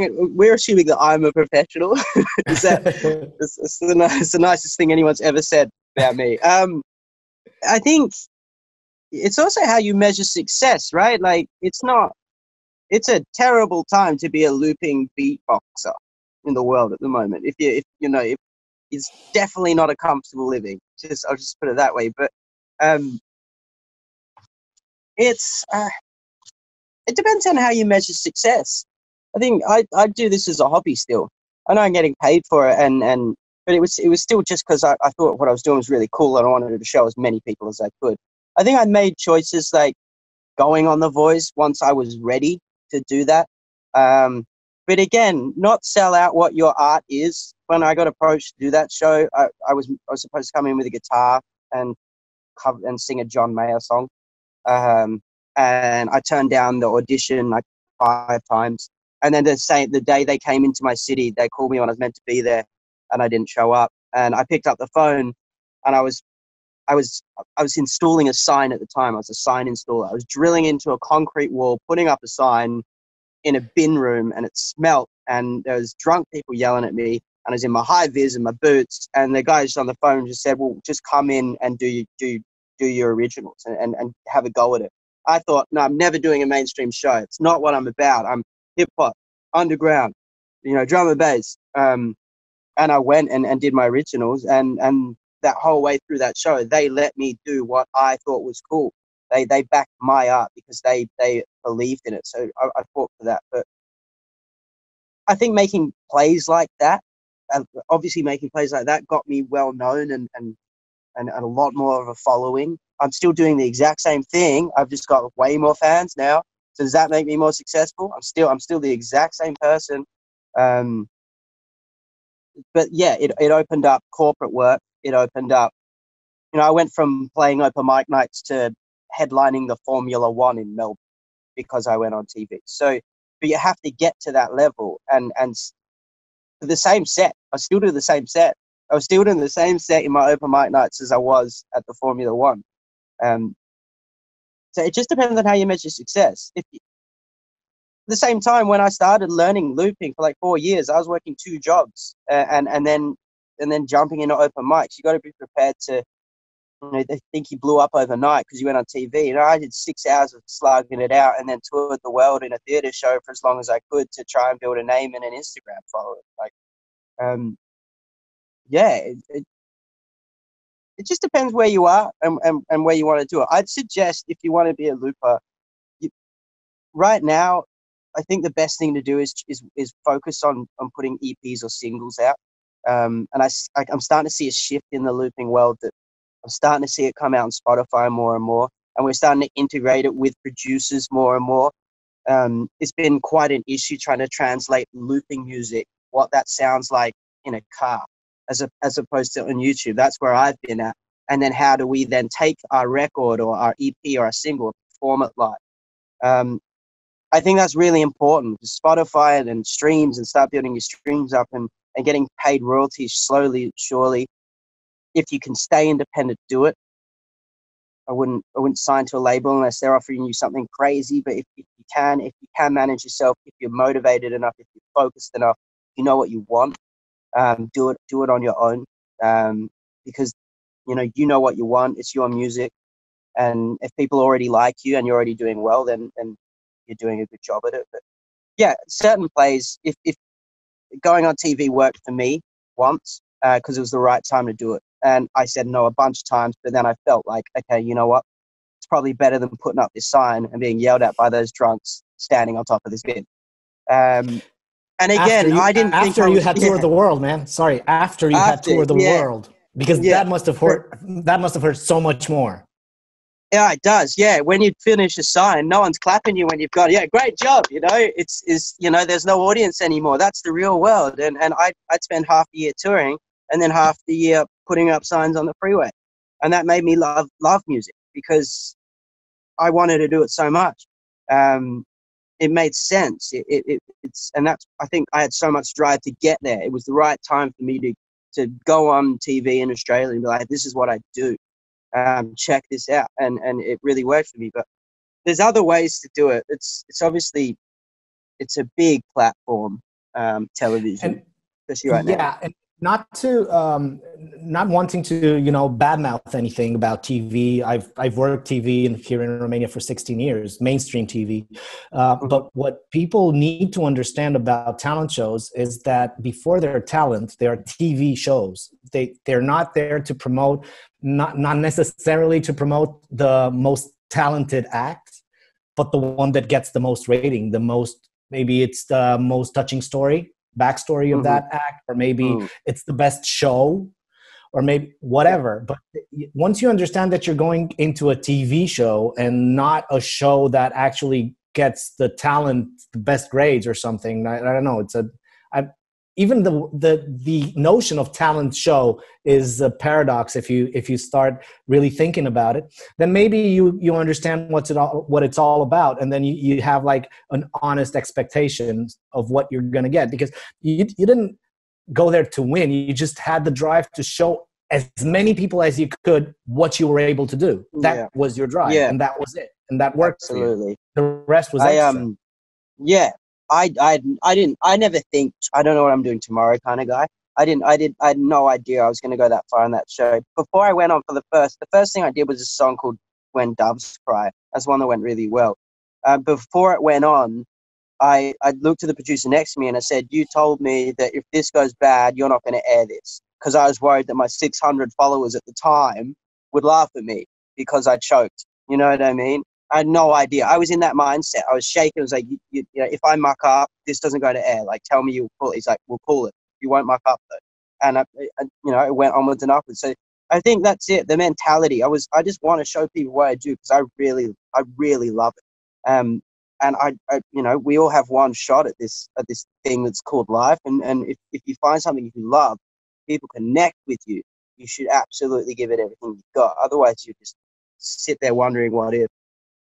we're assuming that I'm a professional. Is that it's the nicest thing anyone's ever said about me. I think it's also how you measure success, right? Like, it's a terrible time to be a looping beatboxer in the world at the moment. If it's definitely not a comfortable living. I'll just put it that way. But it depends on how you measure success. I think I do this as a hobby still. I know I'm getting paid for it, but it was still just because I thought what I was doing was really cool and I wanted to show as many people as I could. I think I made choices like going on The Voice once I was ready to do that. But again, not sell out what your art is. When I got approached to do that show, I was supposed to come in with a guitar and sing a John Mayer song. And I turned down the audition like 5 times. And then the day they came into my city, they called me when I was meant to be there, and I didn't show up. And I picked up the phone, and I was installing a sign at the time. I was a sign installer. I was drilling into a concrete wall, putting up a sign in a bin room, and it smelt. And there was drunk people yelling at me, and I was in my high vis and my boots. And the guy just on the phone just said, "Well, just come in and do your originals and have a go at it." I thought, no, I'm never doing a mainstream show. It's not what I'm about. I'm hip hop, underground, drum and bass. And I went and did my originals, and that whole way through that show, they let me do what I thought was cool. They backed my art because they believed in it. So I fought for that. But I think making plays like that, got me well known and a lot more of a following. I'm still doing the exact same thing. I've just got way more fans now. So does that make me more successful? I'm still the exact same person. But yeah, it opened up corporate work. It opened up, I went from playing open mic nights to headlining the Formula One in Melbourne because I went on TV. So, but you have to get to that level and for the same set. I still do the same set. I was still doing the same set in my open mic nights as I was at the Formula One. So it just depends on how you measure success. At the same time, when I started learning looping for like 4 years, I was working 2 jobs and then jumping into open mics. You got to be prepared to, they think you blew up overnight because you went on TV. I did 6 hours of slugging it out and then toured the world in a theatre show for as long as I could to try and build a name and an Instagram following. It just depends where you are and where you want to do it. I'd suggest if you want to be a looper, right now, I think the best thing to do is focus on putting EPs or singles out. And I'm starting to see a shift in the looping world that I'm starting to see it come out on Spotify more and more, and we're starting to integrate it with producers more and more. It's been quite an issue trying to translate looping music, what that sounds like in a car, as opposed to on YouTube. That's where I've been at. And then how do we then take our record or our EP or our single and perform it live? I think that's really important. Spotify and streams, and start building your streams up and getting paid royalties slowly, surely. If you can stay independent, do it. I wouldn't sign to a label unless they're offering you something crazy. But if you can manage yourself, if you're motivated enough, if you're focused enough, you know what you want, do it on your own. Because you know what you want. It's your music. And if people already like you and you're already doing well, then you're doing a good job at it. But yeah, certain plays, if going on TV worked for me once, because it was the right time to do it. And I said no a bunch of times, but then I felt like, okay, you know what? It's probably better than putting up this sign and being yelled at by those drunks standing on top of this bin. And again, I didn't think after you had toured the world, man. Sorry, after you had toured the world, because that must have hurt. That must have hurt so much more. Yeah, it does. Yeah, when you finish a sign, no one's clapping you when you've got, great job. It's there's no audience anymore. That's the real world. And I'd spend half the year touring and then half the year putting up signs on the freeway, and that made me love music because I wanted to do it so much. It made sense. And that's, I think I had so much drive to get there. It was the right time for me to go on TV in Australia and be like, this is what I do. Check this out, and it really worked for me. But there's other ways to do it. It's obviously it's a big platform, television, especially right now. Yeah, and not wanting to badmouth anything about TV. I've worked TV here in Romania for 16 years, mainstream TV. But what people need to understand about talent shows is that before they're talent, they are TV shows. They're not there to promote. Not necessarily to promote the most talented act, but the one that gets the most rating, maybe it's the most touching backstory of that act, or maybe it's the best show, or maybe whatever. But once you understand that you're going into a TV show and not a show that actually gets the talent the best grades or something, I don't know. Even the notion of talent show is a paradox if you start really thinking about it. Then maybe you understand what it's all about, and then you have like an honest expectation of what you're going to get, because you didn't go there to win. You just had the drive to show as many people as you could what you were able to do. That was your drive, and that was it, and that worked. Absolutely. For you. The rest was extra. I never think, I don't know what I'm doing tomorrow kind of guy. I had no idea I was going to go that far on that show. Before I went on for the first thing I did was a song called When Doves Cry. That's one that went really well. Before it went on, I looked at the producer next to me and I said, you told me that if this goes bad, you're not going to air this. Because I was worried that my 600 followers at the time would laugh at me because I choked. You know what I mean? I had no idea. I was in that mindset. I was shaking. I was like, if I muck up, this doesn't go to air. Like, tell me you'll pull it. He's like, we'll pull it. You won't muck up though. And it went onwards and upwards. So I think that's it. The mentality. I just want to show people what I do because I really love it. And we all have one shot at this thing that's called life. And if you find something you love, people connect with you. You should absolutely give it everything you've got. Otherwise, you just sit there wondering what if.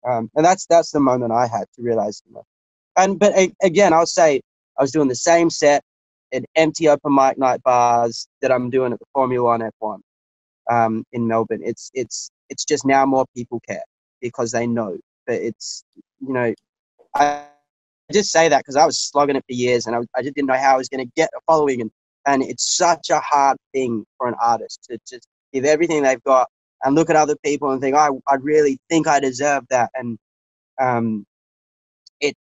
And that's the moment I had to realize. But again, I'll say I was doing the same set in empty open mic night bars that I'm doing at the Formula One F1 in Melbourne. It's just now more people care because they know. But I just say that because I was slogging it for years and I just didn't know how I was going to get a following. And it's such a hard thing for an artist to just give everything they've got and look at other people and think, I really think I deserve that. And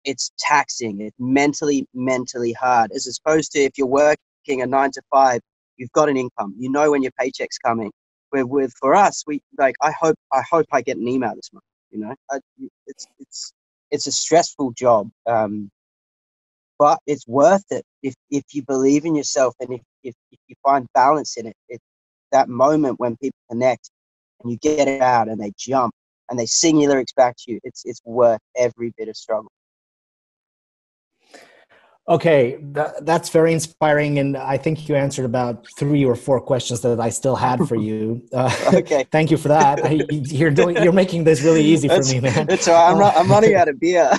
it's taxing. It's mentally hard, as opposed to if you're working a 9 to 5, you've got an income. You know when your paycheck's coming. With for us, I hope I get an email this month. It's a stressful job, but it's worth it if you believe in yourself and if you find balance in it. That moment when people connect and you get it out and they jump and they sing your lyrics back to you, it's worth every bit of struggle. Okay, that's very inspiring, and I think you answered about 3 or 4 questions that I still had for you. Okay, thank you for that. You're making this really easy for me, man. It's all right. I'm running out of beer.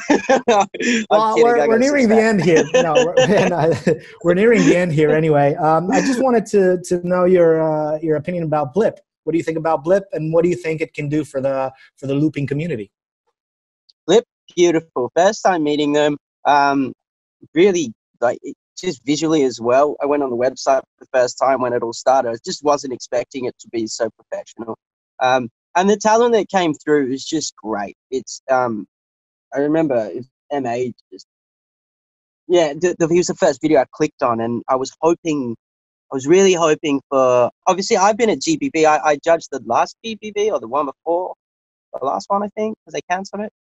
No, well, we're nearing the end here. No, we're nearing the end here anyway. I just wanted to know your opinion about Blip. What do you think about Blip, and what do you think it can do for the looping community? Blip, beautiful. First time meeting them. Really, like, just visually as well. I went on the website for the first time when it all started. I just wasn't expecting it to be so professional. And the talent that came through is just great. It's I remember MA just, yeah, he was the first video I clicked on, and I was really hoping for, obviously I've been at GBB. I judged the last GBB or the one before, the last one, I think, because they cancelled it.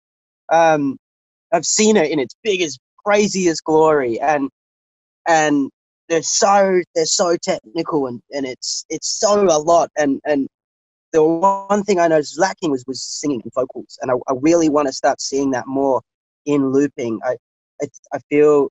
I've seen it in its biggest, craziest glory, and they're so technical, and it's so a lot, and the one thing I noticed lacking was singing and vocals, and I really want to start seeing that more in looping. I feel,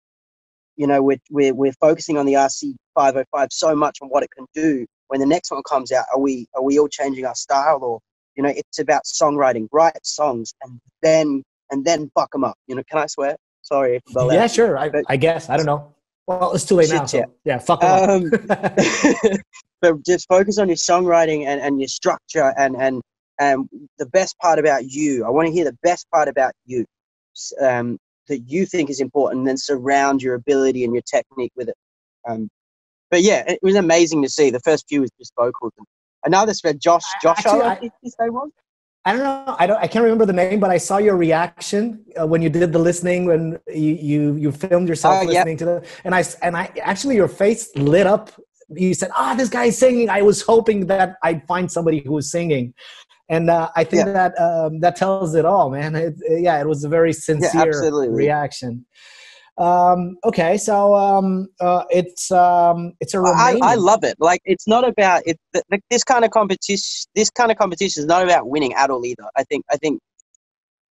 you know, we're focusing on the RC505 so much on what it can do. When the next one comes out, are we all changing our style? Or, you know, it's about songwriting, write songs, and then fuck them up. You know, can I swear? Sorry. Yeah, sure. I guess. I don't know. Well, it's too late now. So yeah, fuck them up. But just focus on your songwriting and your structure and the best part about you. I want to hear the best part about you that you think is important, and then surround your ability and your technique with it. But yeah, it was amazing to see. The first few was just vocals. Another spread, Josh, I think his name was. I don't know. I can't remember the name, but I saw your reaction when you did the listening, when you filmed yourself listening to the, and I actually, your face lit up. You said, this guy is singing. I was hoping that I'd find somebody who was singing. And I think that tells it all, man. It was a very sincere reaction. Okay, so it's a Romanian. I love it. Like, it's not about it. This kind of competition. This kind of competition is not about winning at all either. I think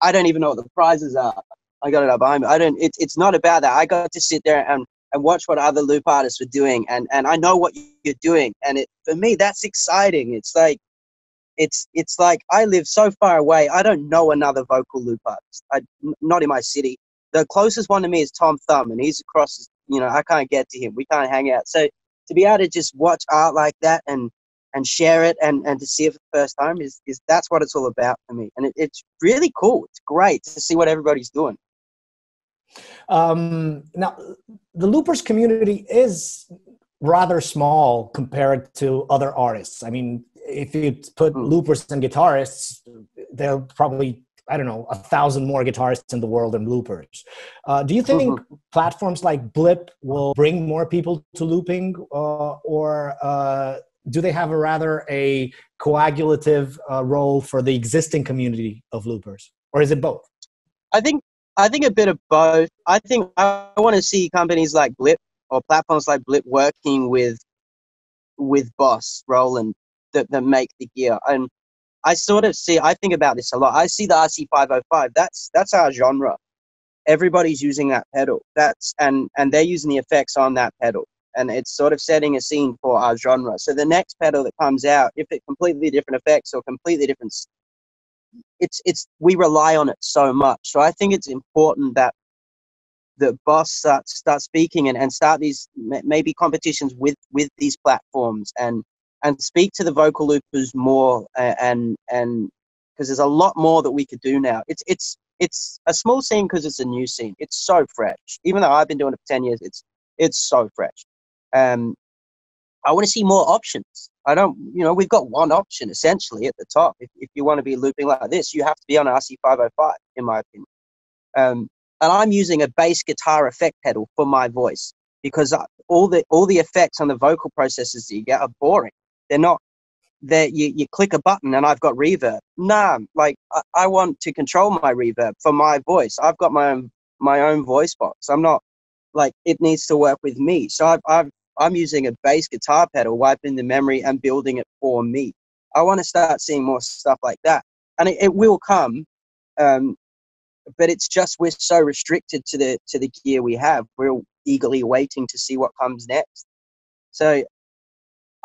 I don't even know what the prizes are. I got it up behind me. It's not about that. I got to sit there and watch what other loop artists were doing, and I know what you're doing, and for me that's exciting. It's like it's like I live so far away. I don't know another vocal loop artist. Not in my city. The closest one to me is Tom Thumb, and he's across, you know, I can't get to him. We can't hang out. So to be able to just watch art like that and share it and to see it for the first time is that's what it's all about for me. And it's really cool. It's great to see what everybody's doing. Now, the loopers community is rather small compared to other artists. I mean, if you put loopers and guitarists, there are probably, I don't know, 1,000 more guitarists in the world than loopers. Do you think platforms like Blip will bring more people to looping, or do they have a coagulative role for the existing community of loopers, or is it both? I think a bit of both. I think I want to see companies like Blip or platforms like Blip working with Boss, Roland, that make the gear. And I think about this a lot. I see the RC505. That's our genre. Everybody's using that pedal. And they're using the effects on that pedal. And it's sort of setting a scene for our genre. So the next pedal that comes out, if it completely different effects or completely different, we rely on it so much. So I think it's important that the Boss start speaking and start these maybe competitions with these platforms and speak to the vocal loopers more, and because there's a lot more that we could do now. It's a small scene because it's a new scene. It's so fresh. Even though I've been doing it for 10 years, it's so fresh. I want to see more options. We've got one option essentially at the top. If you want to be looping like this, you have to be on RC505, in my opinion. And I'm using a bass guitar effect pedal for my voice, because all the effects on the vocal processes that you get are boring. They're not that you click a button and I've got reverb. Nah, like I want to control my reverb for my voice. I've got my own voice box. I'm not like, it needs to work with me. So I'm using a bass guitar pedal, wiping the memory and building it for me. I want to start seeing more stuff like that, and it will come. But it's just we're so restricted to the gear we have. We're eagerly waiting to see what comes next. So,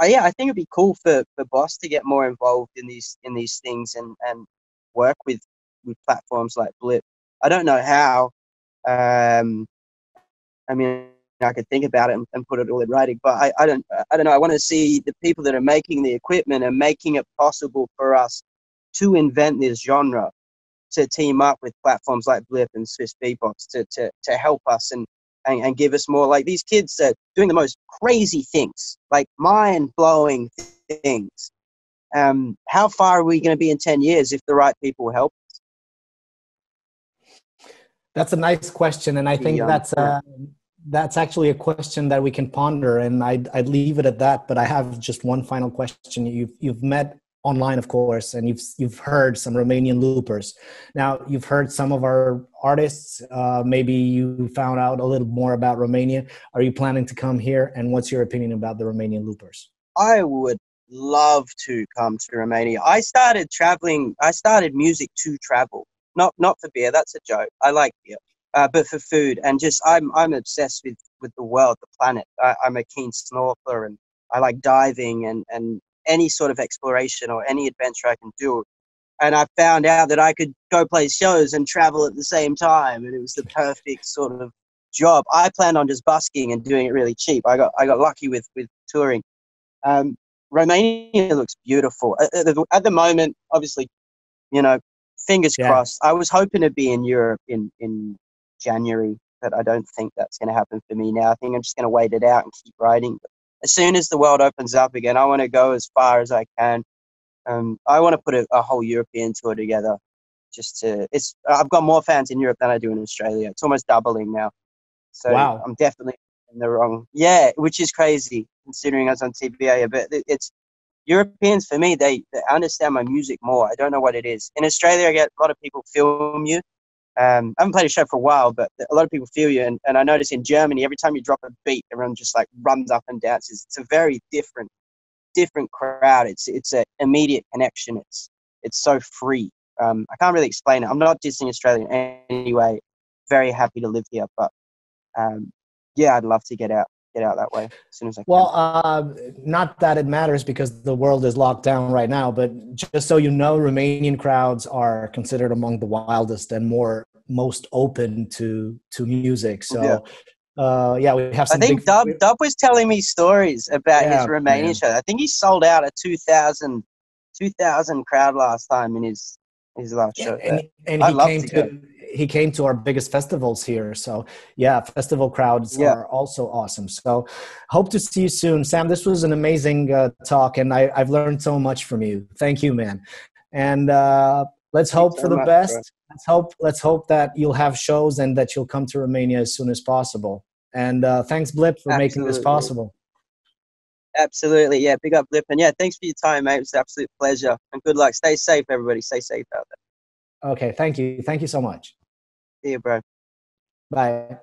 yeah, I think it'd be cool for Boss to get more involved in these things and work with platforms like Blip. I don't know how. I mean, I could think about it and put it all in writing, but I don't know. I want to see the people that are making the equipment and making it possible for us to invent this genre, to team up with platforms like Blip and Swiss Beatbox to help us and give us more. Like, these kids are doing the most crazy things, like mind-blowing things. How far are we going to be in 10 years if the right people help? That's a nice question, and I think that's actually a question that we can ponder, and I'd leave it at that. But I have just one final question. You've met online, of course, and you've heard some Romanian loopers. Now, you've heard some of our artists. Maybe you found out a little more about Romania. Are you planning to come here? And what's your opinion about the Romanian loopers? I would love to come to Romania. I started traveling. I started music to travel, not for beer. That's a joke. I like beer, but for food, and just I'm obsessed with the world, the planet. I'm a keen snorkeler, and I like diving and any sort of exploration or any adventure I can do. And I found out that I could go play shows and travel at the same time, and it was the perfect sort of job. I planned on just busking and doing it really cheap. I got lucky with touring. Romania looks beautiful at the moment. Obviously, fingers crossed. I was hoping to be in Europe in January, but I don't think that's going to happen for me now. I think I'm just going to wait it out and keep writing. But as soon as the world opens up again, I want to go as far as I can. I want to put a whole European tour together. I've got more fans in Europe than I do in Australia. It's almost doubling now. So wow. I'm definitely in the wrong. Yeah, which is crazy considering I was on TBA. But it's Europeans, for me, they understand my music more. I don't know what it is. In Australia, I get a lot of people film you. I haven't played a show for a while, but a lot of people feel you. And I notice in Germany, every time you drop a beat, everyone just like runs up and dances. It's a very different crowd. It's an immediate connection. It's so free. I can't really explain it. I'm not dissing Australia in any way. Very happy to live here, but yeah, I'd love to get out that way as soon as I can. Well, not that it matters because the world is locked down right now, but just so you know, Romanian crowds are considered among the wildest and most open to music. So yeah, we have some. I think Dub was telling me stories about his Romanian show. I think he sold out a 2,000 crowd last time in his last show. And he came to our biggest festivals here. So yeah, festival crowds are also awesome. So hope to see you soon. Sam, this was an amazing talk, and I've learned so much from you. Thank you, man. And let's hope for the best. Bro. Let's hope that you'll have shows and that you'll come to Romania as soon as possible. And thanks, Blip, for making this possible. Absolutely. Yeah, big up, Blip. And yeah, thanks for your time, mate. It was an absolute pleasure. And good luck. Stay safe, everybody. Stay safe out there. Okay, thank you. Thank you so much. See you, bro. Bye.